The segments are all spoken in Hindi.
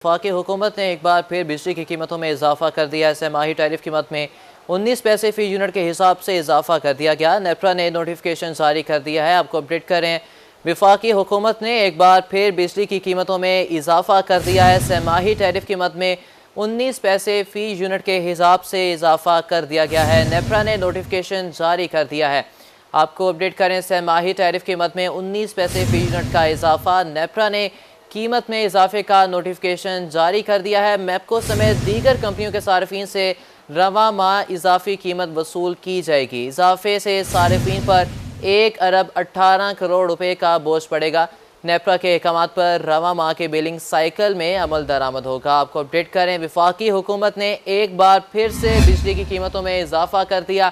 वफाकी हुकूमत ने एक बार फिर बिजली की कीमतों में इजाफा कर दिया है। सहमाही टैरिफ कीमत में 19 पैसे फी यूनिट के हिसाब से इजाफा कर दिया गया। नेपरा ने नोटिफिकेशन जारी कर दिया है। आपको अपडेट करें, वफाकी हुकूमत ने एक बार फिर बिजली की कीमतों में इजाफा कर दिया है। सहमाही टैरिफ कीमत में 19 पैसे फी यूनिट के हिसाब से इजाफा कर दिया गया है। नेपरा ने नोटिफिकेशन जारी कर दिया है। आपको अपडेट करें, सहमाही टैरिफ कीमत में 19 पैसे फी यूनिट का इजाफा। नेपरा ने कीमत में इजाफे का नोटिफिकेशन जारी कर दिया है। मैपको समेत दीगर कंपनियों के सार्फिन से रवा माह इजाफी कीमत वसूल की जाएगी। इजाफे से सार्फिन पर 1 अरब 18 करोड़ रुपए का बोझ पड़ेगा। नेपरा के अहकाम पर रवा माह के बिलिंग साइकिल में अमल दरामद होगा। आपको अपडेट करें, वफाकी हुकूमत ने एक बार फिर से बिजली की कीमतों में इजाफा कर दिया।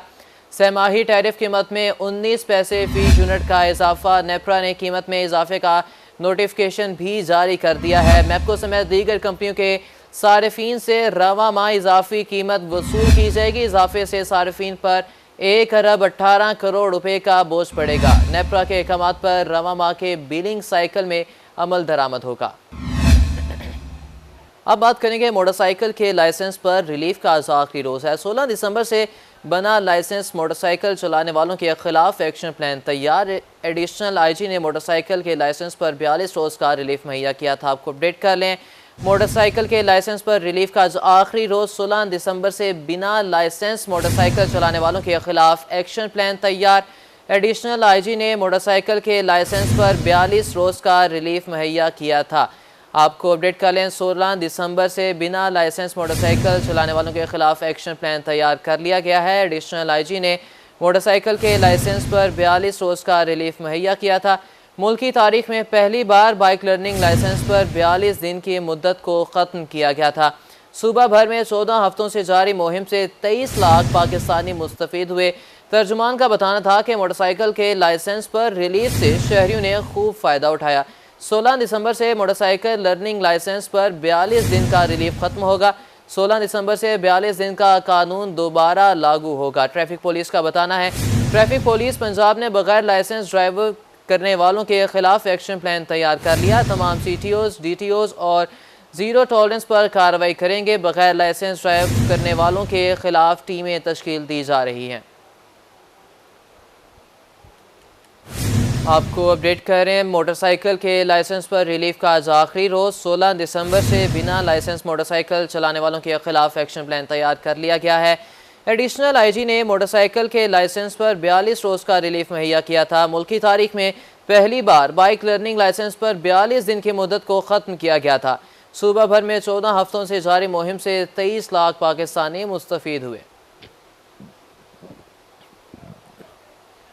सहमाही टैरिफ कीमत में 19 पैसे फी यूनिट का इजाफा। नेपरा ने कीमत में इजाफे का नोटिफिकेशन भी जारी कर दिया है। मैपको समेत दीगर कंपनियों के सार्फिन से रवा माह इजाफी कीमत वसूल की जाएगी। इजाफे से सार्फिन पर 1 अरब 18 करोड़ रुपए का बोझ पड़ेगा। नेपरा के अहकाम पर रवा माह के बिलिंग साइकिल में अमल दरामद होगा। अब बात करेंगे, मोटरसाइकिल के लाइसेंस पर रिलीफ का आज आखिरी रोज़ है। 16 दिसंबर से बना लाइसेंस मोटरसाइकिल चलाने वालों के खिलाफ एक्शन प्लान तैयार। एडिशनल आईजी ने मोटरसाइकिल के लाइसेंस पर 42 रोज़ का रिलीफ मुहैया किया था। आपको अपडेट कर लें, मोटरसाइकिल के लाइसेंस पर रिलीफ का आज आखिरी रोज़ 16 दिसंबर से बिना लाइसेंस मोटरसाइकिल चलाने वालों के खिलाफ एक्शन प्लान तैयार। एडिशनल आईजी ने मोटरसाइकिल के लाइसेंस पर 42 रोज़ का रिलीफ मुहैया किया था। आपको अपडेट कर लें, 16 दिसंबर से बिना लाइसेंस मोटरसाइकिल चलाने वालों के खिलाफ एक्शन प्लान तैयार कर लिया गया है। एडिशनल आईजी ने मोटरसाइकिल के लाइसेंस पर 42 रोज़ का रिलीफ मुहैया किया था। मुल्क की तारीख में पहली बार बाइक लर्निंग लाइसेंस पर 42 दिन की मुद्दत को ख़त्म किया गया था। सूबा भर में 14 हफ्तों से जारी मुहिम से 23 लाख पाकिस्तानी मुस्तफ़ीद हुए। तर्जुमान का बताना था कि मोटरसाइकिल के लाइसेंस पर रिलीफ से शहरियों ने खूब फ़ायदा उठाया। 16 दिसंबर से मोटरसाइकिल लर्निंग लाइसेंस पर 42 दिन का रिलीफ खत्म होगा। 16 दिसंबर से 42 दिन का कानून दोबारा लागू होगा। ट्रैफिक पुलिस का बताना है, ट्रैफिक पुलिस पंजाब ने बगैर लाइसेंस ड्राइव करने वालों के खिलाफ एक्शन प्लान तैयार कर लिया। तमाम CTOs, DTOs और जीरो टॉलरेंस पर कार्रवाई करेंगे। बगैर लाइसेंस ड्राइव करने वालों के खिलाफ टीमें तश्कील दी जा रही हैं। आपको अपडेट करें, मोटरसाइकिल के लाइसेंस पर रिलीफ का आज आखिरी रोज़ 16 दिसंबर से बिना लाइसेंस मोटरसाइकिल चलाने वालों के खिलाफ एक्शन प्लान तैयार कर लिया गया है। एडिशनल आईजी ने मोटरसाइकिल के लाइसेंस पर 42 रोज़ का रिलीफ मुहैया किया था। मुल्क की तारीख में पहली बार बाइक लर्निंग लाइसेंस पर 42 दिन की मुद्दत को ख़त्म किया गया था। सूबा भर में 14 हफ्तों से जारी मुहिम से 23 लाख पाकिस्तानी मुस्तफ़ीद हुए।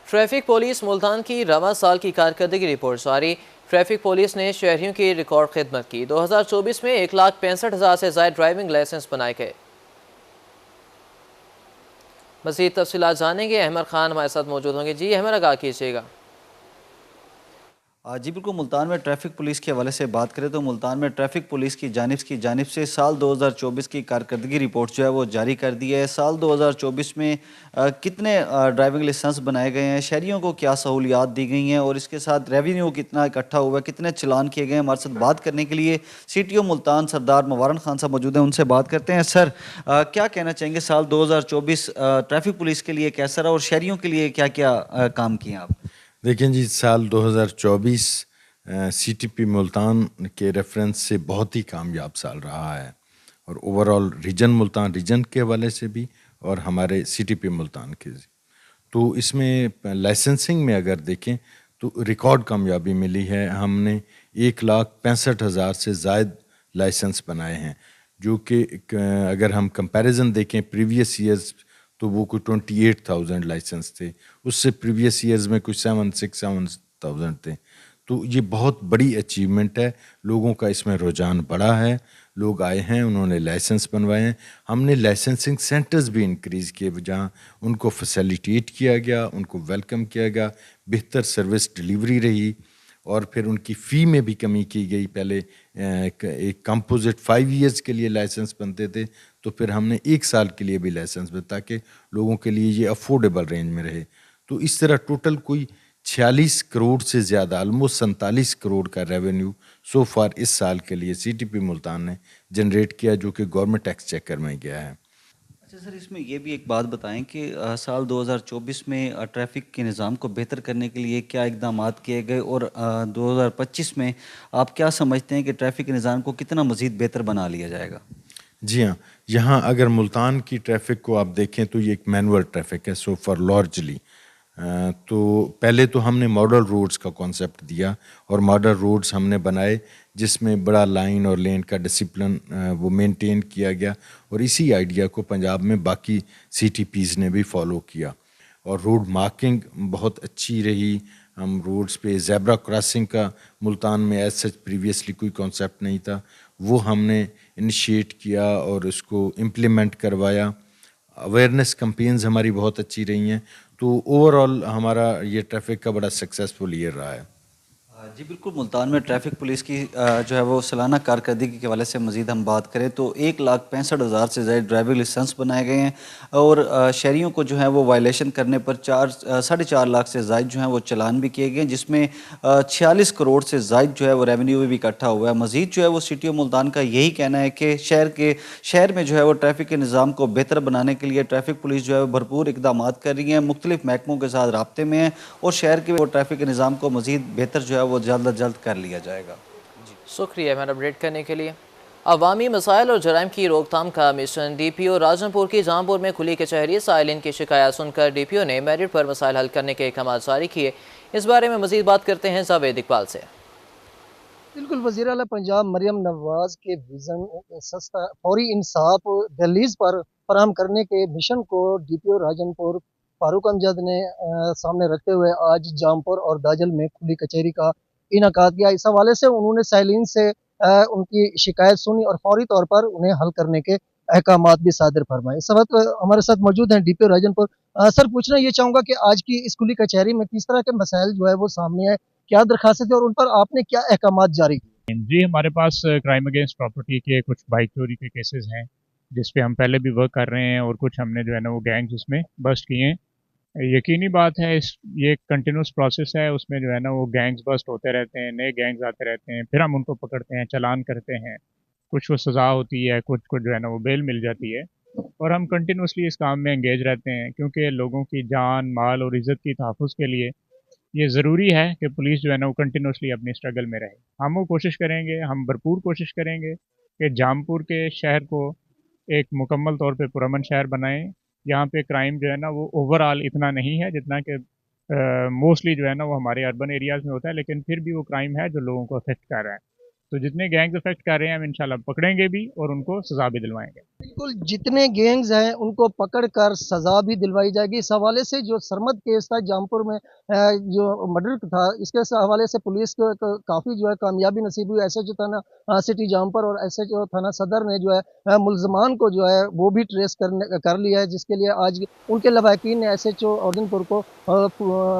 ट्रैफिक पुलिस मुल्तान की रवा साल की कारकर्दगी रिपोर्ट जारी। ट्रैफिक पुलिस ने शहरियों की रिकॉर्ड खिदमत की। 2024 में 1,65,000 से ज़ायद ड्राइविंग लाइसेंस बनाए गए। मज़ीद तफसीलात जानेंगे, अहमद खान हमारे साथ मौजूद होंगे। जी अहमद, आगाह कीजिएगा। जी बिल्कुल, मुल्तान में ट्रैफिक पुलिस के हवाले से बात करें तो मुल्तान में ट्रैफिक पुलिस की जानिब से साल 2024 की कारकर्दगी रिपोर्ट जो है वो जारी कर दी है। साल 2024 में कितने ड्राइविंग लाइसेंस बनाए गए हैं, शहरियों को क्या सहूलियात दी गई हैं और इसके साथ रेवेन्यू कितना इकट्ठा हुआ है, कितने चलान किए गए हैं। हमारे साथ बात करने के लिए CTO मुल्तान सरदार मुबारक खान साहब मौजूद हैं, उनसे बात करते हैं। सर, क्या कहना चाहेंगे, साल 2024 ट्रैफिक पुलिस के लिए कैसा रहा और शहरियों के लिए क्या क्या काम किए आप? देखें जी, साल 2024 CTP मुल्तान के रेफरेंस से बहुत ही कामयाब साल रहा है और ओवरऑल रीजन मुल्तान रीजन के हवाले से भी और हमारे CTP मुल्तान के। तो इसमें लाइसेंसिंग में अगर देखें तो रिकॉर्ड कामयाबी मिली है। हमने 1,65,000 से ज़ायद लाइसेंस बनाए हैं, जो कि अगर हम कंपैरिजन देखें प्रीवियस ईयर्स तो वो कोई 28,000 लाइसेंस थे। उससे प्रीवियस ईयर्स में कुछ 7,000 थे। तो ये बहुत बड़ी अचीवमेंट है। लोगों का इसमें रुझान बढ़ा है, लोग आए हैं, उन्होंने लाइसेंस बनवाए हैं। हमने लाइसेंसिंग सेंटर्स भी इंक्रीज़ किए जहाँ उनको फैसिलिटेट किया गया, उनको वेलकम किया गया, बेहतर सर्विस डिलीवरी रही और फिर उनकी फ़ी में भी कमी की गई। पहले एक कंपोजिट 5 ईयर्स के लिए लाइसेंस बनते थे, तो फिर हमने 1 साल के लिए भी लाइसेंस बनाया ताकि लोगों के लिए ये अफोर्डेबल रेंज में रहे। तो इस तरह टोटल कोई 46 करोड़ से ज़्यादा, ऑलमोस्ट 47 करोड़ का रेवेन्यू सो फार इस साल के लिए सीटीपी मुल्तान ने जनरेट किया, जो कि गवर्नमेंट टैक्स चेकर में गया है। अच्छा सर, इसमें ये भी एक बात बताएं कि साल 2024 में ट्रैफिक के निज़ाम को बेहतर करने के लिए क्या इकदाम किए गए, और 2025 में आप क्या समझते हैं कि ट्रैफिक के निज़ाम को कितना मज़ीद बेहतर बना लिया जाएगा? जी हाँ, यहाँ अगर मुल्तान की ट्रैफिक को आप देखें तो ये एक मैनुअल ट्रैफिक है सो फॉर लार्जली। तो पहले तो हमने मॉडल रोड्स का कॉन्सेप्ट दिया और मॉडल रोड्स हमने बनाए जिसमें बड़ा लाइन और लेन का डिसिप्लिन वो मेंटेन किया गया, और इसी आइडिया को पंजाब में बाकी सीटीपीज़ ने भी फॉलो किया। और रोड मार्किंग बहुत अच्छी रही। हम रोड्स पे ज़ेब्रा क्रॉसिंग का मुल्तान में एज सच प्रीवियसली कोई कॉन्सेप्ट नहीं था, वो हमने इनिशिएट किया और उसको इम्प्लीमेंट करवाया। अवेयरनेस कैंपेन्स हमारी बहुत अच्छी रही हैं। तो ओवरऑल हमारा ये ट्रैफिक का बड़ा सक्सेसफुल ईयर रहा है। जी बिल्कुल, मुल्तान में ट्रैफिक पुलिस की जो है वो सालाना कारकर्दगी के हवाले से मज़ीद हम बात करें तो 1,65,000 से ज़्यादा ड्राइविंग लाइसेंस बनाए गए हैं, और शहरियों को जो है वो वायलेशन करने पर 4.5 लाख से ज़ायद जो है वो चलान भी किए गए हैं, जिसमें 46 करोड़ से ज़ायद जो है वो रेवेन्यू भी इकट्ठा हुआ है। मज़ीद जो है वो सिटी ऑफ मुल्तान का यही कहना है कि शहर में जो है वो ट्रैफिक के निज़ाम को बेहतर बनाने के लिए ट्रैफिक पुलिस जो है वो भरपूर इकदाम कर रही है, मुख्तलिफ महकमों के साथ राब्ते में है, और शहर के वो ट्रैफिक के निज़ाम को मज़ीद बेहतर जो है वो जल्द अज जल्द कर लिया जाएगा। शुक्रिया हमें अपडेट करने के लिए। अवामी मसाइल और जराइम की रोकथाम का मिशन डीपीओ राजनपुर की जहांपुर में खुली कचहरी। साइलिन की शिकायत सुनकर डीपीओ ने मेरिट पर मसाइल हल करने के अहकाम जारी किए। इस बारे में मजीद बात करते हैं जावेद इकबाल से। बिल्कुल, वज़ीर आला पंजाब मरियम नवाज़ के विज़न सस्ता फौरी इंसाफ दहलीज पर फराहम करने के मिशन को डीपीओ राजनपुर फारूक अमजद ने सामने रखते हुए आज जामपुर और दाजल में खुली कचहरी का इनेकाद किया। इस हवाले से उन्होंने साइलिन से उनकी शिकायत सुनी और फौरी तौर पर उन्हें हल करने के अहकामात भी सादिर फरमाए। इस वक्त हमारे साथ मौजूद हैं डीपीओ राजनपुर। सर, पूछना ये चाहूँगा कि आज की इस खुली कचहरी में किस तरह के मसाइल जो है वो सामने आए, क्या दरखास्तें थी और उन पर आपने क्या अहकामात जारी किए? जी, हमारे पास क्राइम अगेंस्ट प्रॉपर्टी के कुछ बाइक चोरी के केसेस हैं जिस पे हम पहले भी वर्क कर रहे हैं, और कुछ हमने जो है ना वो गैंग्स उसमें बस्ट किए हैं। यकीनी बात है ये एक कंटिन्यूस प्रोसेस है, उसमें जो है ना वो गैंग्स बस्ट होते रहते हैं, नए गैंग्स आते रहते हैं, फिर हम उनको पकड़ते हैं, चालान करते हैं, कुछ को सज़ा होती है, कुछ को जो है ना वो बेल मिल जाती है, और हम कंटिन्यूसली इस काम में एंगेज रहते हैं क्योंकि लोगों की जान, माल और इज़्ज़त की तहफ़्फ़ुज़ के लिए ये ज़रूरी है कि पुलिस जो है ना वो कंटिन्यूसली अपनी स्ट्रगल में रहे। हम वो कोशिश करेंगे, हम भरपूर कोशिश करेंगे कि जामपुर के शहर को एक मुकम्मल तौर पे पुरअमन शहर बनाएं। यहाँ पे क्राइम जो है ना वो ओवरऑल इतना नहीं है जितना कि मोस्टली जो है ना वो हमारे अर्बन एरियाज़ में होता है, लेकिन फिर भी वो क्राइम है जो लोगों को अफेक्ट कर रहा है। तो जितने गैंग्स अफेक्ट कर रहे हैं हम इंशाल्लाह पकड़ेंगे भी और उनको सज़ा भी दिलवाएंगे। बिल्कुल, जितने गैंग्स हैं उनको पकड़ कर सज़ा भी दिलवाई जाएगी। इस हवाले से जो सरमद केस था जामपुर में जो मर्डर था, इसके हवाले से पुलिस को काफ़ी जो है कामयाबी नसीब हुई। एसएचओ थाना सिटी जामपुर और एसएचओ थाना सदर ने जो है मुल्ज़मान को जो है वो भी ट्रेस कर लिया है, जिसके लिए आज उनके लवाकिन ने एसएचओ औरदनपुर को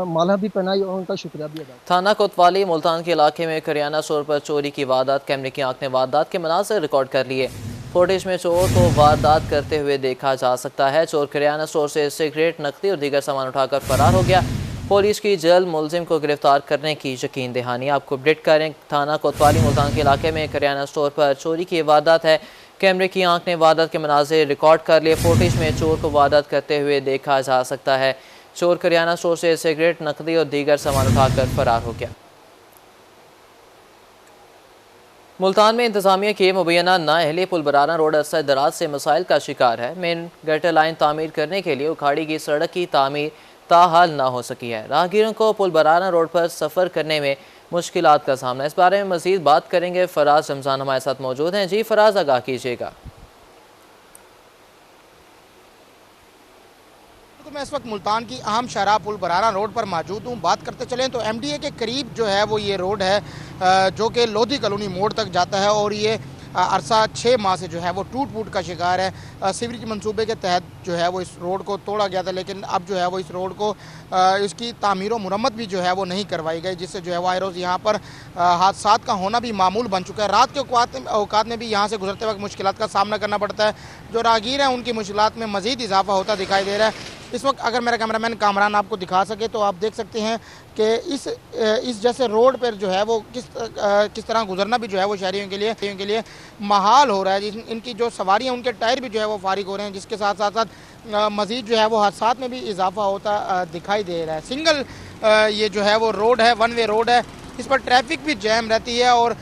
माला भी पहनाई और उनका शुक्रिया भी अदा। थाना कोतवाली मुल्तान के इलाके में करियाना स्टोर पर चोरी की वारदात। कैमरे की आंख ने वारदात के मनाज़िर रिकॉर्ड कर लिए। फुटेज में चोर को वारदात करते हुए देखा जा सकता है। चोर करियाना स्टोर से सिगरेट, नकदी और दीगर सामान उठाकर फरार हो गया। पुलिस की जल्द मुलजिम को गिरफ्तार करने की यकीन दहानी। आपको अपडेट करें, थाना कोतवाली मुल्तान के इलाके में करियाना स्टोर पर चोरी की वारदात है। कैमरे की आंख ने वारदात के मनाज़िर रिकॉर्ड कर लिए। फुटेज में चोर को वारदात करते हुए देखा जा सकता है। चोर करियाना स्टोर से सिगरेट, नकदी और दीगर सामान उठाकर फरार हो गया। मुल्तान में इंतजामिया के मुबैना नाअहली पुल बराना रोड अरसा दराज से मसाइल का शिकार है। मेन गटर लाइन तामीर करने के लिए उखाड़ी गई सड़क की तामीर ताहाल ना हो सकी है। राहगीरों को पुल बराना रोड पर सफ़र करने में मुश्किलात का सामना। इस बारे में मज़ीद बात करेंगे। फराज रमज़ान हमारे साथ मौजूद हैं। जी फराज, आगाह कीजिएगा। मैं इस वक्त मुल्तान की अहम शाहराह पुल बराना रोड पर मौजूद हूँ। बात करते चलें तो एमडीए के करीब जो है वो ये रोड है जो कि लोधी कॉलोनी मोड़ तक जाता है, और ये अरसा 6 माह से जो है वो टूट फूट का शिकार है। सीवरेज मंसूबे के तहत जो है वो इस रोड को तोड़ा गया था, लेकिन अब जो है वो इस रोड को इसकी तामीर व मुरम्मत भी जो है वो नहीं करवाई गई, जिससे जो है वो आए रोज़ यहाँ पर हादसात का होना भी मामूल बन चुका है। रात के औकात में भी यहाँ से गुजरते वक्त मुश्किलात का सामना करना पड़ता है। जो राहगीर हैं उनकी मुश्किलात में मज़ीद इजाफा होता दिखाई दे रहा है। इस वक्त अगर मेरा कैमरामैन कामरान आपको दिखा सके तो आप देख सकते हैं कि इस जैसे रोड पर जो है वो किस तरह गुजरना भी जो है वो शहरियों के लिए महाल हो रहा है। इनकी जो सवारी हैं उनके टायर भी जो है वो फारिग हो रहे हैं, जिसके साथ साथ मज़ीद जो है वो हादसात में भी इजाफा होता दिखाई दे रहा है। सिंगल ये जो है वो रोड है, वन वे रोड है, इस पर ट्रैफिक भी जैम रहती है और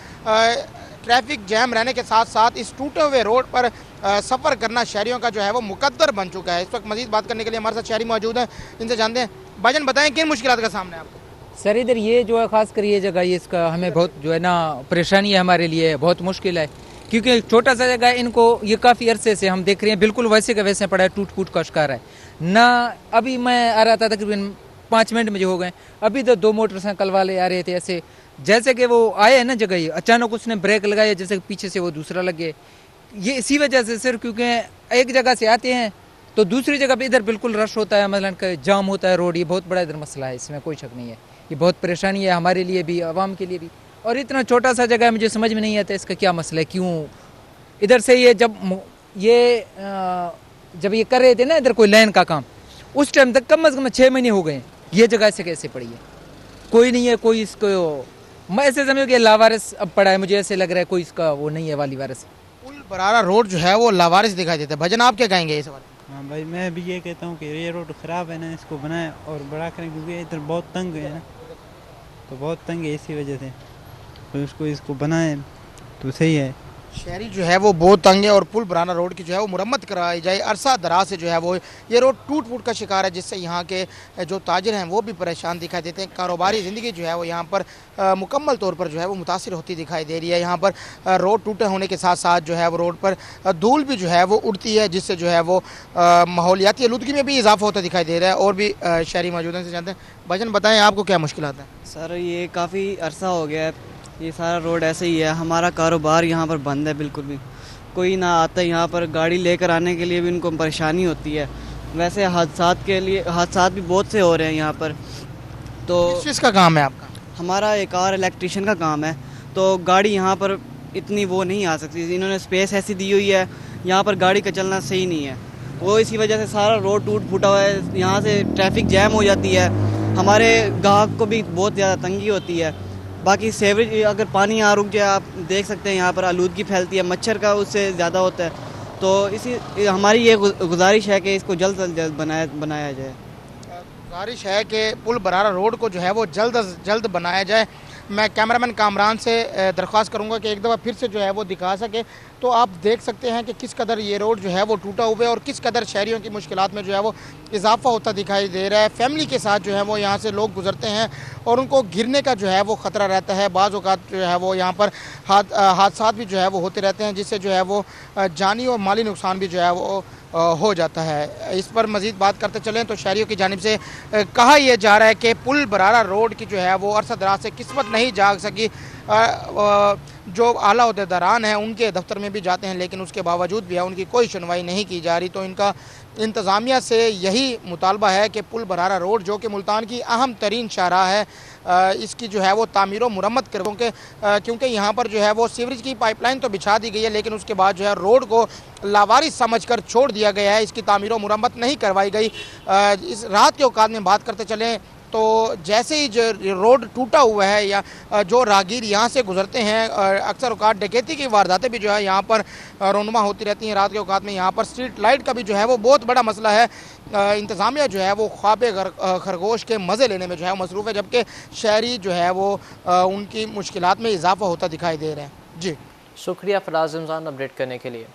ट्रैफिक जैम रहने के साथ साथ इस टूटे हुए रोड पर सफ़र करना शहरियों का जो है वो मुकद्दर बन चुका है। इस वक्त मज़ीद बात करने के लिए हमारे साथ शहरी मौजूद हैं, इनसे जानते हैं। भाईजान बताएं किन मुश्किलात का सामना है आपको? सर इधर ये जो है खास कर ये जगह ये इसका हमें बहुत जो है ना परेशानी है, हमारे लिए बहुत मुश्किल है, क्योंकि छोटा सा जगह है, इनको ये काफ़ी अरसे से हम देख रहे हैं बिल्कुल वैसे का वैसे पड़ा है, टूट फूट का शिकार है ना। अभी मैं आ रहा था तकरीबन 5 मिनट मुझे हो गए, अभी तो 2 मोटरसाइकिल वाले आ रहे थे, ऐसे जैसे कि वो आए हैं ना जगह, ये अचानक उसने ब्रेक लगाया जैसे पीछे से वो दूसरा लग गए। ये इसी वजह से सर, क्योंकि एक जगह से आते हैं तो दूसरी जगह पे इधर बिल्कुल रश होता है, मतलब जाम होता है रोड, ये बहुत बड़ा इधर मसला है, इसमें कोई शक नहीं है। ये बहुत परेशानी है हमारे लिए भी, आवाम के लिए भी। और इतना छोटा सा जगह है, मुझे समझ में नहीं आता इसका क्या मसला है, क्यों इधर से ये जब ये कर रहे थे ना इधर कोई लाइन का काम, उस टाइम तक कम से कम 6 महीने हो गए, ये जगह से कैसे पड़ी है, कोई नहीं है, कोई इसको मैं ऐसे समझो कि लावारिस अब पड़ा है, मुझे ऐसे लग रहा है कोई इसका वो नहीं है वाली वारिस। पुल बरारा रोड जो है वो लावारिस दिखाई देता है। भजन आप क्या कहेंगे इस बारे? हाँ भाई, मैं भी ये कहता हूँ कि ये रोड ख़राब है ना, इसको बनाएं और बड़ा करें, क्योंकि इधर बहुत तंग है ना, तो बहुत तंग है, इसी वजह से तो इसको बनाएं तो सही है। शहरी जो है वो बहुत तंग है और पुल बराना रोड की जो है वो मुरम्मत कराई जाए। अरसा दराज से जो है वो ये रोड टूट फूट का शिकार है, जिससे यहाँ के जो ताजिर हैं वो भी परेशान दिखाई देते हैं। कारोबारी ज़िंदगी जो है वो यहाँ पर मुकम्मल तौर पर जो है वो मुतासिर होती दिखाई दे रही है। यहाँ पर रोड टूटे होने के साथ साथ जो है वो रोड पर धूल भी जो है वो उड़ती है, जिससे जो है वो माहौलियाती आलूदगी में भी इजाफा होता दिखाई दे रहा है। और भी शहरी मौजूद हैं, से जानते हैं। भजन बताएँ आपको क्या मुश्किल है? सर ये काफ़ी अरसा हो गया है, ये सारा रोड ऐसे ही है, हमारा कारोबार यहाँ पर बंद है, बिल्कुल भी कोई ना आता है यहाँ पर, गाड़ी लेकर आने के लिए भी इनको परेशानी होती है। वैसे हादसात भी बहुत से हो रहे हैं यहाँ पर। तो किस चीज़ का काम है आपका? हमारा एक कार इलेक्ट्रिशियन का काम है, तो गाड़ी यहाँ पर इतनी वो नहीं आ सकती, इन्होंने स्पेस ऐसी दी हुई है, यहाँ पर गाड़ी का चलना सही नहीं है, वो इसी वजह से सारा रोड टूट फूटा हुआ है, यहाँ से ट्रैफिक जैम हो जाती है, हमारे ग्राहक को भी बहुत ज़्यादा तंगी होती है। बाकी सेवरेज अगर पानी यहाँ रुक जाए, आप देख सकते हैं यहाँ पर आलूदगी फैलती है, मच्छर का उससे ज़्यादा होता है। तो इसी हमारी ये गुजारिश है कि इसको जल्द से जल्द बनाया जाए। गुजारिश है कि पुल बरारा रोड को जो है वो जल्द अज जल्द बनाया जाए। मैं कैमरामैन कामरान से दरख्वास्त करूंगा कि एक दफ़ा फिर से जो है वो दिखा सके। तो आप देख सकते हैं कि किस कदर ये रोड जो है वो टूटा हुआ है और किस कदर शहरियों की मुश्किलात में जो है वो इजाफा होता दिखाई दे रहा है। फैमिली के साथ जो है वो यहाँ से लोग गुजरते हैं और उनको गिरने का जो है वो ख़तरा रहता है। बाज़ औक़ात जो है वो यहाँ पर हादसात भी जो है वो होते रहते हैं, जिससे जो है वो जानी और माली नुकसान भी जो है वो हो जाता है। इस पर मज़ीद बात करते चलें तो शहरियों की जानिब से कहा यह जा रहा है कि पुल बरारा रोड की जो है वो अरसा दराज से किस्मत नहीं जाग सकी। जो आला अहदेदारान हैं उनके दफ्तर में भी जाते हैं, लेकिन उसके बावजूद भी है उनकी कोई सुनवाई नहीं की जा रही। तो इनका इंतज़ामिया से यही मुतालबा है कि पुल बरारा रोड जो कि मुल्तान की अहम तरीन शाहराह है, इसकी जो है वो तामीर व मुरम्मत करें, क्योंकि यहाँ पर जो है वो सीवरेज की पाइपलाइन तो बिछा दी गई है, लेकिन उसके बाद जो है रोड को लावारिस समझकर छोड़ दिया गया है, इसकी तामीर व मुरम्मत नहीं करवाई गई। इस रात के औकात में बात करते चलें तो जैसे ही जो रोड टूटा हुआ है या जो राहगीर यहाँ से गुजरते हैं, अक्सर औकात डकैती की वारदातें भी जो है यहाँ पर रोनुमा होती रहती हैं। रात के औकात में यहाँ पर स्ट्रीट लाइट का भी जो है वो बहुत बड़ा मसला है। इंतज़ामिया जो है वो ख्वाब खरगोश के मज़े लेने में जो है मसरूफ़ है, जबकि शहरी जो है वो उनकी मुश्किलात में इजाफा होता दिखाई दे रहे हैं। जी शुक्रिया फराज रमज़ान अपडेट करने के लिए।